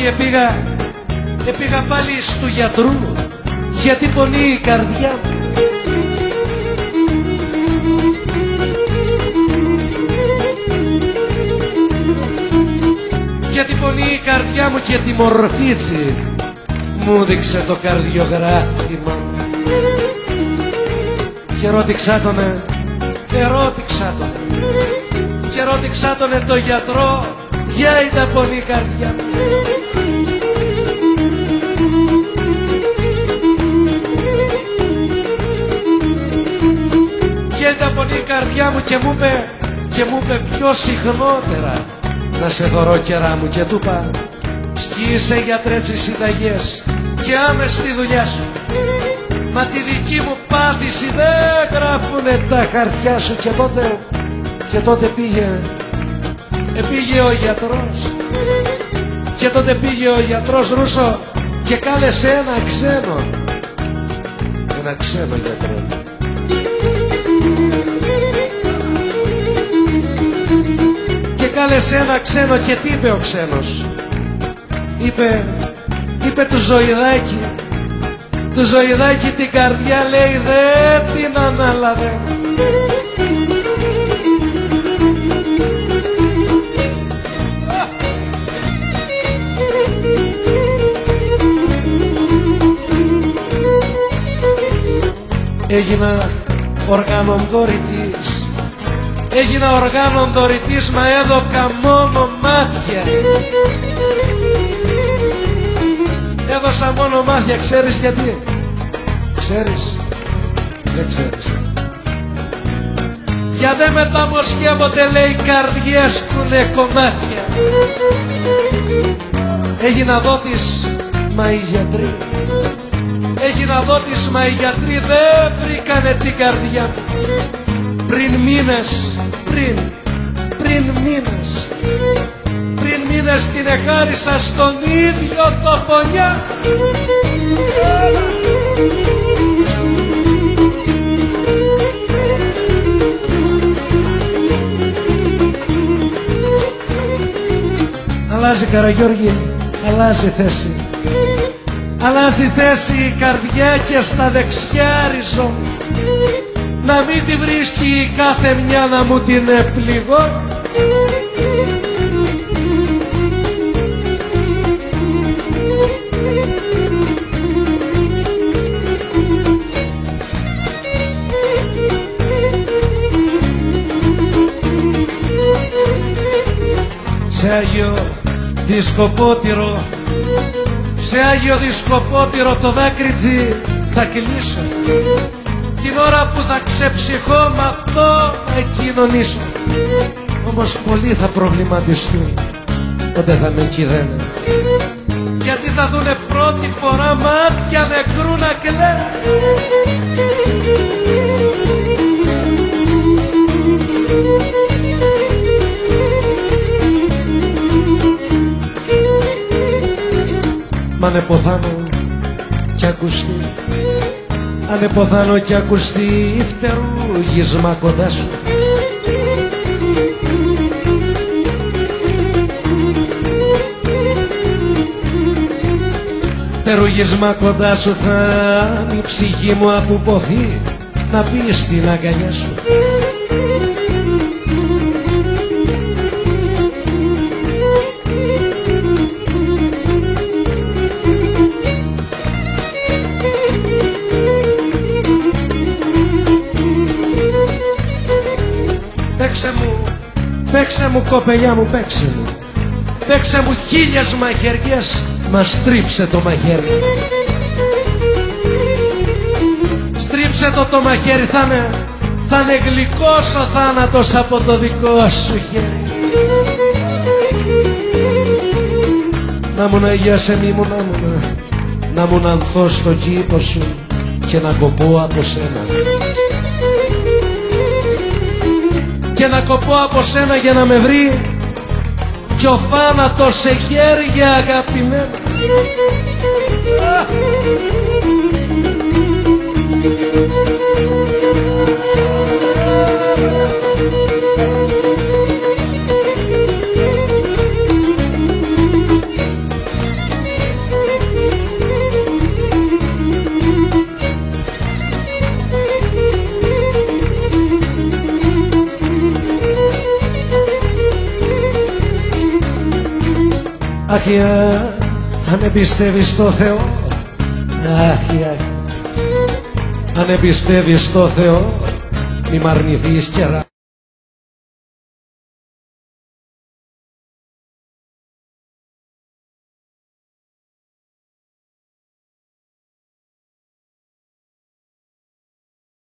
Καραγιώργη, επήγα πάλι στου γιατρού, γιατί πονεί η καρδιά μου. Γιατί πονεί η καρδιά μου και τη μορφίτσι μου δείξε το καρδιογράφημα. Και ρώτηξά τον το γιατρό, για ήταν πονεί η καρδιά μου. Και ήταν πονεί η καρδιά μου και μου είπε πιο συχνότερα να σε δωρώ κερά μου, και του είπα σκίσε γιατρέ τις συνταγές και άμες στη δουλειά σου. Μα τη δική μου πάθηση δεν γράφουνε τα χαρτιά σου. Και τότε πήγε ο γιατρός. Και τότε πήγε ο γιατρός Ρούσο και κάλεσε ένα ξένο γιατρό. Και κάλεσε ένα ξένο και τι είπε ο ξένος? Είπε του Ζωηδάκη την καρδιά λέει δεν την αναλαβαίνω. Έγινα οργάνων δωρητής, μα έδωκα μόνο μάτια. Έδωσα μόνο μάτια, ξέρεις γιατί? Ξέρεις? Δεν ξέρεις. Για δε μεταμοσχεύονται λέει καρδιές που είναι κομμάτια. Έγινα δότης, μα οι γιατροί δεν βρήκανε την καρδιά μου. Πριν μήνες την εχάρισα στον ίδιο το φωνιά. Αλλάζει Καραγιώργη, αλλάζει θέση. Αλλάζει θέση η καρδιά και στα δεξιά ριζώνει. Να μην τη βρίσκει η κάθε μια να μου την επληγώνει. Σε Άγιο Δισκοπότηρο το δάκρυτζι θα κλείσω. Την ώρα που θα ξεψυχώ μ' αυτό να κοινωνήσω. Όμως πολλοί θα προβληματιστούν όταν θα με κυδένε, γιατί θα δουνε πρώτη φορά μάτια νεκρού να κλαίνε. Μ' ανεποθάνω κι ακουστεί φτερούγισμα κοντά σου. Φτερούγισμα κοντά σου θα είναι η ψυχή μου αποποθεί να μπει στην αγκαλιά σου. Παίξε μου κοπελιά μου, παίξε μου χίλιες μαχαιριές, μα στρίψε το μαχαίρι. Στρίψε το μαχαίρι, θα είναι γλυκός ο θάνατος από το δικό σου χέρι. Να μου να γιάσε μη μου να μου να ανθώ στο κήπο σου και να κοπώ από σένα. Και να κοπώ από σένα για να με βρει κι ο θάνατος σε χέρια αγαπημένα. Αχ, αν εμπιστεύεις στο Θεό, αχ, αν εμπιστεύεις στο Θεό, μη μ' αρνηθείς καιρά.